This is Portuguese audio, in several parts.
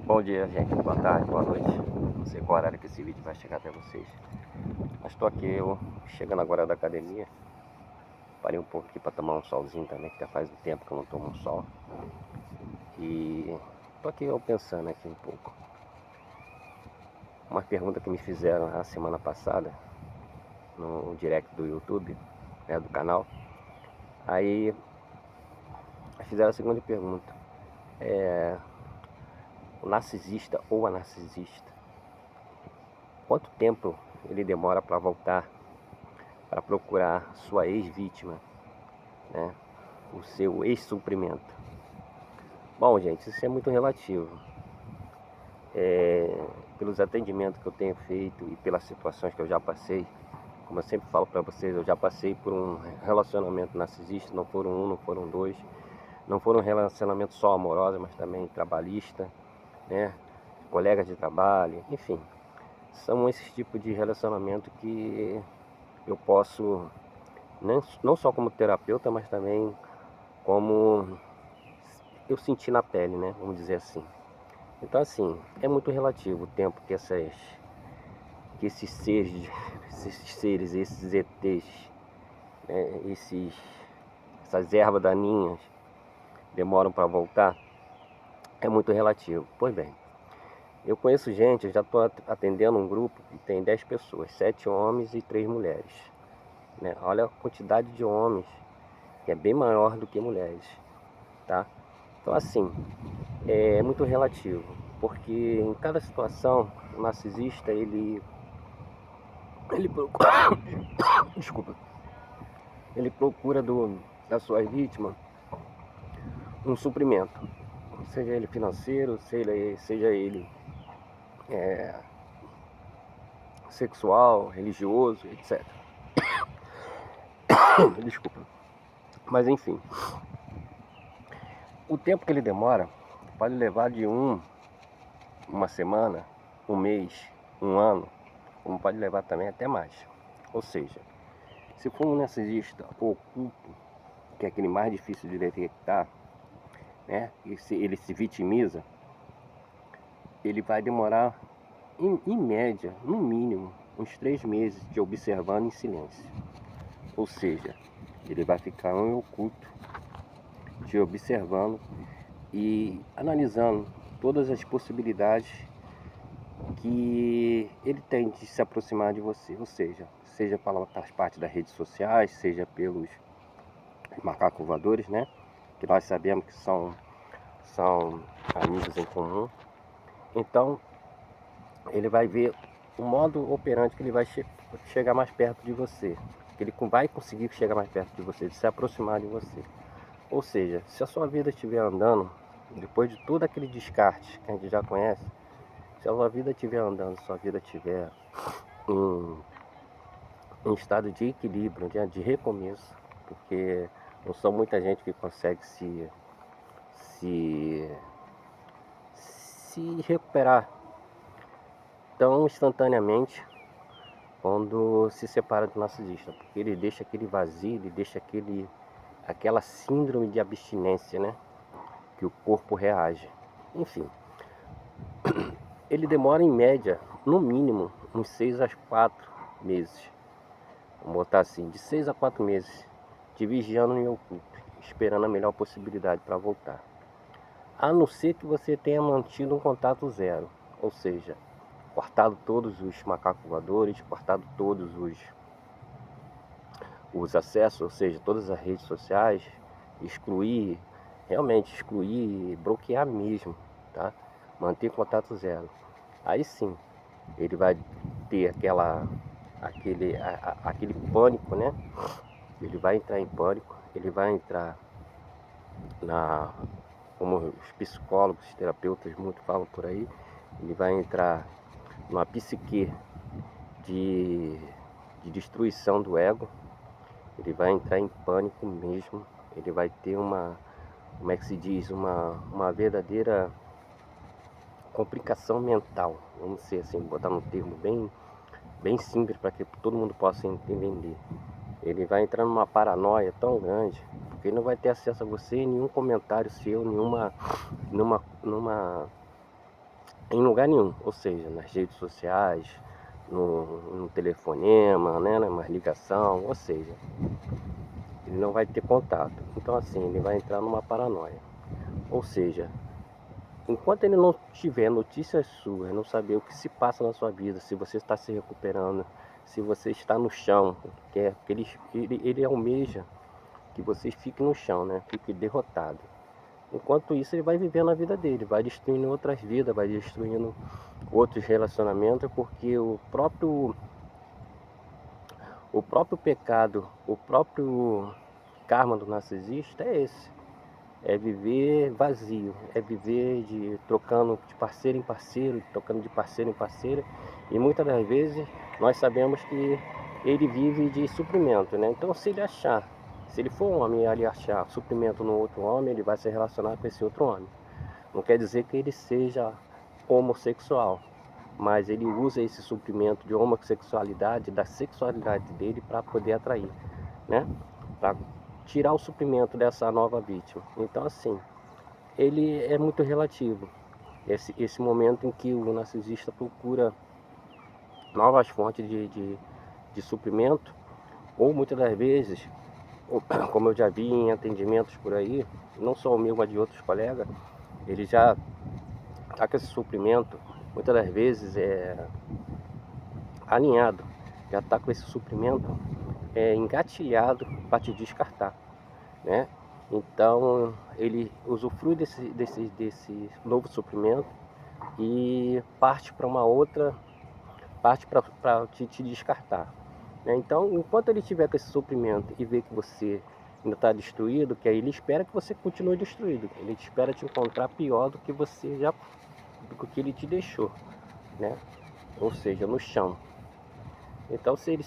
Bom dia, gente. Boa tarde, boa noite. Não sei qual horário que esse vídeo vai chegar até vocês. Mas estou aqui, eu chegando agora da academia. Parei um pouco aqui para tomar um solzinho também, que já faz um tempo que eu não tomo um sol. E estou aqui eu pensando aqui um pouco. Uma pergunta que me fizeram a semana passada no direct do YouTube, né, do canal. Aí fizeram a segunda pergunta. O narcisista ou a narcisista, quanto tempo ele demora para voltar, para procurar sua ex-vítima, né? O seu ex-suprimento? Bom, gente, isso é muito relativo. Pelos atendimentos que eu tenho feito e pelas situações que eu já passei, como eu sempre falo para vocês, eu já passei por um relacionamento narcisista. Não foram um, não foram dois, não foram relacionamentos só amorosos, mas também trabalhista, né? Colegas de trabalho, enfim. São esses tipos de relacionamento que eu posso, não só como terapeuta, mas também como eu senti na pele, né? Vamos dizer assim. Então, assim, é muito relativo o tempo que esses seres, esses ETs, né? Essas ervas daninhas demoram para voltar. É muito relativo. Pois bem, eu conheço gente, eu já estou atendendo um grupo que tem 10 pessoas, 7 homens e 3 mulheres, né? Olha a quantidade de homens, que é bem maior do que mulheres, tá? Então, assim, é muito relativo, porque em cada situação o narcisista ele procura, desculpa, ele procura da sua vítima um suprimento, seja ele financeiro, seja ele sexual, religioso, etc. Desculpa. Mas enfim, o tempo que ele demora pode levar de uma semana, um mês, um ano, como pode levar também até mais. Ou seja, se for um narcisista oculto, que é aquele mais difícil de detectar, né? E se ele se vitimiza, ele vai demorar, em média, no mínimo, uns 3 meses te observando em silêncio. Ou seja, ele vai ficar em oculto, te observando e analisando todas as possibilidades que ele tem de se aproximar de você. Ou seja pelas partes das redes sociais, seja pelos macacos voadores, né? Que nós sabemos que são amigos em comum. Então, ele vai ver o modo operante que ele vai chegar mais perto de você, que ele vai conseguir chegar mais perto de você, de se aproximar de você. Ou seja, se a sua vida estiver andando, depois de todo aquele descarte que a gente já conhece, se a sua vida estiver andando, se a sua vida estiver em estado de equilíbrio, de recomeço, porque não são muita gente que consegue se, se recuperar tão instantaneamente quando se separa do narcisista, porque ele deixa aquele vazio, ele deixa aquela síndrome de abstinência, né? Que o corpo reage. Enfim, ele demora em média, no mínimo, uns 6 a 4 meses. Vamos botar assim, de 6 a 4 meses, te vigiando em oculto, esperando a melhor possibilidade para voltar. A não ser que você tenha mantido um contato zero, ou seja, cortado todos os macacos voadores, cortado todos os acessos, ou seja, todas as redes sociais, realmente excluir, bloquear mesmo, tá? Manter contato zero. Aí sim, ele vai ter aquele pânico, né? Ele vai entrar em pânico, ele vai entrar como os psicólogos, terapeutas muito falam por aí, ele vai entrar numa psique de, de destruição do ego. Ele vai entrar em pânico mesmo, ele vai ter como é que se diz, uma verdadeira complicação mental, vamos dizer assim, botar um termo bem simples para que todo mundo possa entender. Ele vai entrar numa paranoia tão grande, porque ele não vai ter acesso a você, nenhum comentário seu, numa em lugar nenhum, ou seja, nas redes sociais, no telefonema, né, numa ligação, ou seja, ele não vai ter contato. Então assim, ele vai entrar numa paranoia. Ou seja, enquanto ele não tiver notícias suas, não saber o que se passa na sua vida, se você está se recuperando, se você está no chão, que ele almeja que você fique no chão, né? Fique derrotado. Enquanto isso, ele vai vivendo a vida dele, vai destruindo outras vidas, vai destruindo outros relacionamentos, porque o próprio pecado, o próprio karma do narcisista é esse. É viver vazio, é viver trocando de parceiro em parceiro, trocando de parceiro em parceiro. E muitas das vezes nós sabemos que ele vive de suprimento, né? Então se ele for um homem e ele achar suprimento no outro homem, ele vai se relacionar com esse outro homem. Não quer dizer que ele seja homossexual, mas ele usa esse suprimento de homossexualidade, da sexualidade dele para poder atrair, né? Para tirar o suprimento dessa nova vítima. Então assim, ele é muito relativo. Esse momento em que o narcisista procura novas fontes de suprimento, ou muitas das vezes, como eu já vi em atendimentos por aí, não só o meu, mas de outros colegas, ele já está com esse suprimento, muitas das vezes alinhado, já está com esse suprimento engatilhado para te descartar, né? Então ele usufrui desse novo suprimento e parte para uma outra, parte para te descartar, né? Então, enquanto ele tiver com esse suprimento e ver que você ainda está destruído, que aí ele espera que você continue destruído, ele espera te encontrar pior do que você já, do que ele te deixou, né? Ou seja, no chão. Então, se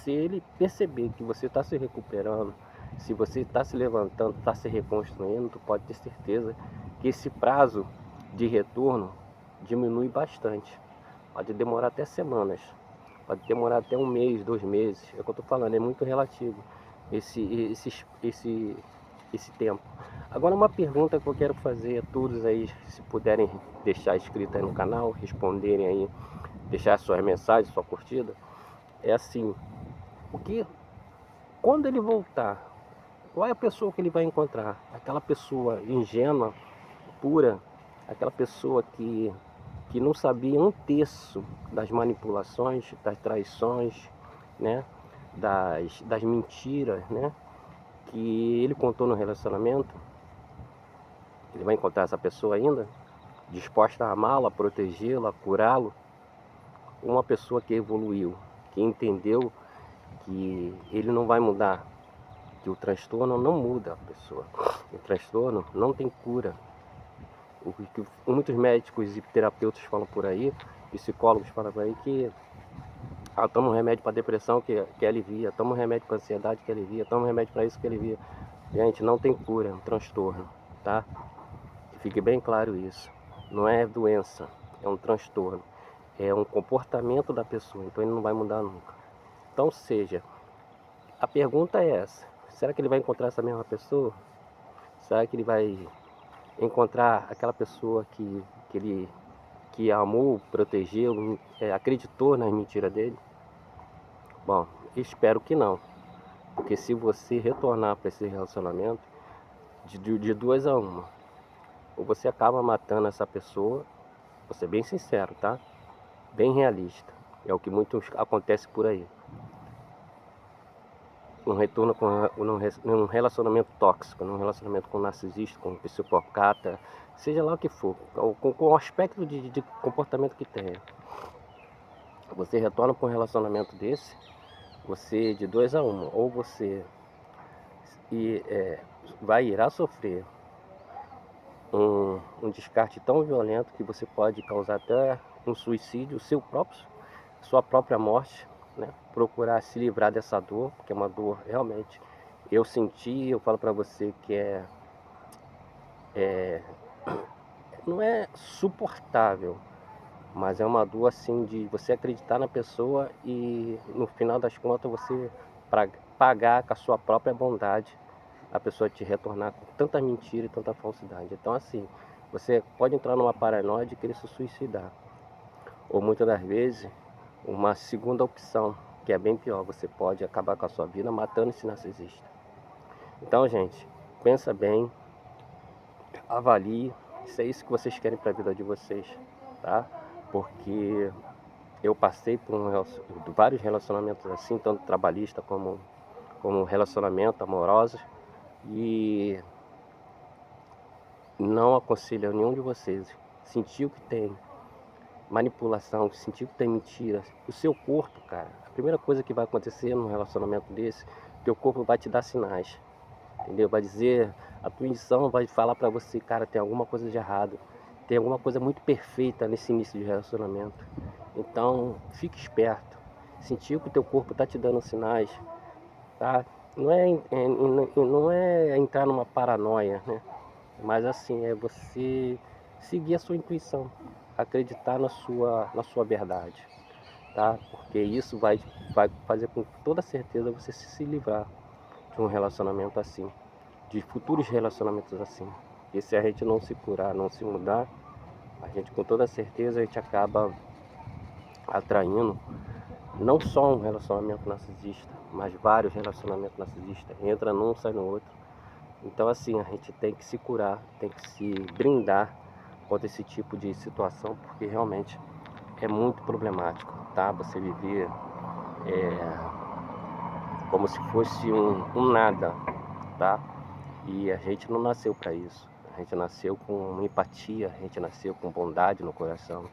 ele perceber que você está se recuperando, se você está se levantando, está se reconstruindo, tu pode ter certeza que esse prazo de retorno diminui bastante. Pode demorar até semanas, pode demorar até um mês, 2 meses. É o que eu estou falando, é muito relativo esse, esse, esse, esse tempo. Agora, uma pergunta que eu quero fazer a todos aí, se puderem deixar escrito aí no canal, responderem aí, deixar suas mensagens, sua curtida, é assim: o que, quando ele voltar, qual é a pessoa que ele vai encontrar? Aquela pessoa ingênua, pura, aquela pessoa que não sabia um terço das manipulações, das traições, né? Das mentiras, né? Que ele contou no relacionamento. Ele vai encontrar essa pessoa ainda, disposta a amá-lo, a protegê-lo, a curá-lo. Uma pessoa que evoluiu, que entendeu que ele não vai mudar, que o transtorno não muda a pessoa. O transtorno não tem cura. O que muitos médicos e terapeutas falam por aí, psicólogos falam por aí, que toma um remédio para depressão que alivia, toma um remédio para ansiedade que alivia, toma um remédio para isso que alivia. Gente, não tem cura, é um transtorno, tá? Que fique bem claro isso. Não é doença, é um transtorno. É um comportamento da pessoa, então ele não vai mudar nunca. Então, seja, a pergunta é essa: será que ele vai encontrar essa mesma pessoa? Será que ele vai encontrar aquela pessoa que amou, protegeu, acreditou nas mentiras dele? Bom, espero que não. Porque se você retornar para esse relacionamento, de duas a uma, ou você acaba matando essa pessoa, vou ser bem sincero, tá? Bem realista. É o que muito acontece por aí. Um retorno num relacionamento tóxico, num relacionamento com um narcisista, com um psicopata, seja lá o que for, com o aspecto de comportamento que tenha. Você retorna para um relacionamento desse, você de duas a uma, ou você irá sofrer um descarte tão violento que você pode causar até um suicídio, sua própria morte, né? Procurar se livrar dessa dor, porque é uma dor realmente, eu senti, eu falo para você que não é suportável, mas é uma dor assim de você acreditar na pessoa e no final das contas você pagar com a sua própria bondade a pessoa te retornar com tanta mentira e tanta falsidade. Então assim, você pode entrar numa paranoia de querer se suicidar. Ou muitas das vezes, uma segunda opção, que é bem pior, você pode acabar com a sua vida matando esse narcisista. Então, gente, pensa bem, avalie se é isso que vocês querem para a vida de vocês, tá? Porque eu passei por vários relacionamentos assim, tanto trabalhista como relacionamento amoroso, e não aconselho a nenhum de vocês. Sentiu que tem manipulação, sentiu que tem mentira, o seu corpo, cara, a primeira coisa que vai acontecer num relacionamento desse, teu corpo vai te dar sinais, entendeu? Vai dizer, a tua intuição vai falar pra você, cara, tem alguma coisa de errado, tem alguma coisa muito perfeita nesse início de relacionamento. Então, fique esperto. Sentiu que o teu corpo tá te dando sinais, tá? Não é entrar numa paranoia, né? Mas assim, é você seguir a sua intuição, acreditar na sua verdade, tá? Porque isso vai fazer com toda certeza você se livrar de um relacionamento assim, de futuros relacionamentos assim. E se a gente não se curar, não se mudar, a gente com toda certeza a gente acaba atraindo não só um relacionamento narcisista, mas vários relacionamentos narcisistas. Entra num, sai no outro. Então assim, a gente tem que se curar, tem que se brindar contra esse tipo de situação, porque realmente é muito problemático, tá? Você viver como se fosse um nada, tá? E a gente não nasceu para isso. A gente nasceu com empatia, a gente nasceu com bondade no coração,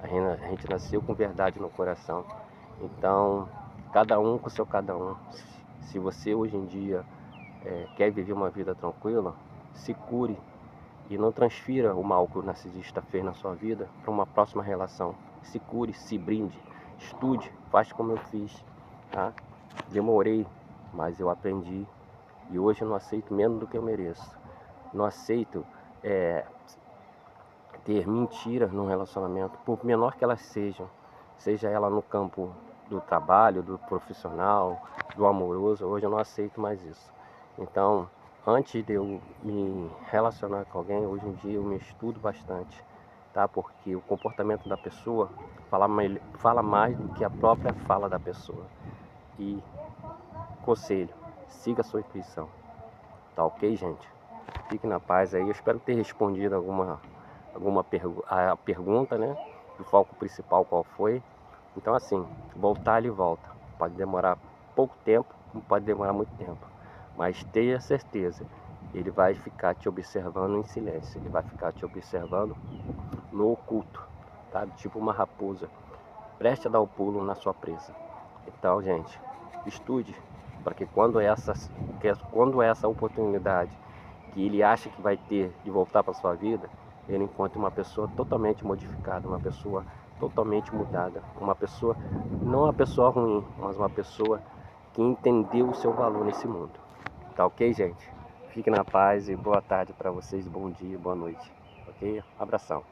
a gente nasceu com verdade no coração. Então, cada um com o seu cada um. Se você hoje em dia quer viver uma vida tranquila, se cure e não transfira o mal que o narcisista fez na sua vida para uma próxima relação. Se cure, se brinde, estude, faz como eu fiz, tá? Demorei, mas eu aprendi e hoje eu não aceito menos do que eu mereço. Não aceito ter mentiras no relacionamento, por menor que elas sejam, seja ela no campo do trabalho, do profissional, do amoroso. Hoje eu não aceito mais isso. Então, antes de eu me relacionar com alguém, hoje em dia eu me estudo bastante, tá? Porque o comportamento da pessoa fala mais do que a própria fala da pessoa. E conselho, siga a sua intuição, tá ok, gente? Fique na paz aí. Eu espero ter respondido a pergunta, né? O foco principal qual foi. Então assim, voltar ele volta. Pode demorar pouco tempo, como pode demorar muito tempo. Mas tenha certeza, ele vai ficar te observando em silêncio. Ele vai ficar te observando no oculto, tá? Tipo uma raposa. Preste a dar o pulo na sua presa. Então, gente, estude para que quando essa oportunidade que ele acha que vai ter de voltar para sua vida, ele encontre uma pessoa totalmente modificada, uma pessoa totalmente mudada, uma pessoa, não uma pessoa ruim, mas uma pessoa que entendeu o seu valor nesse mundo. Tá ok, gente? Fique na paz e boa tarde para vocês, bom dia, boa noite. Ok? Abração.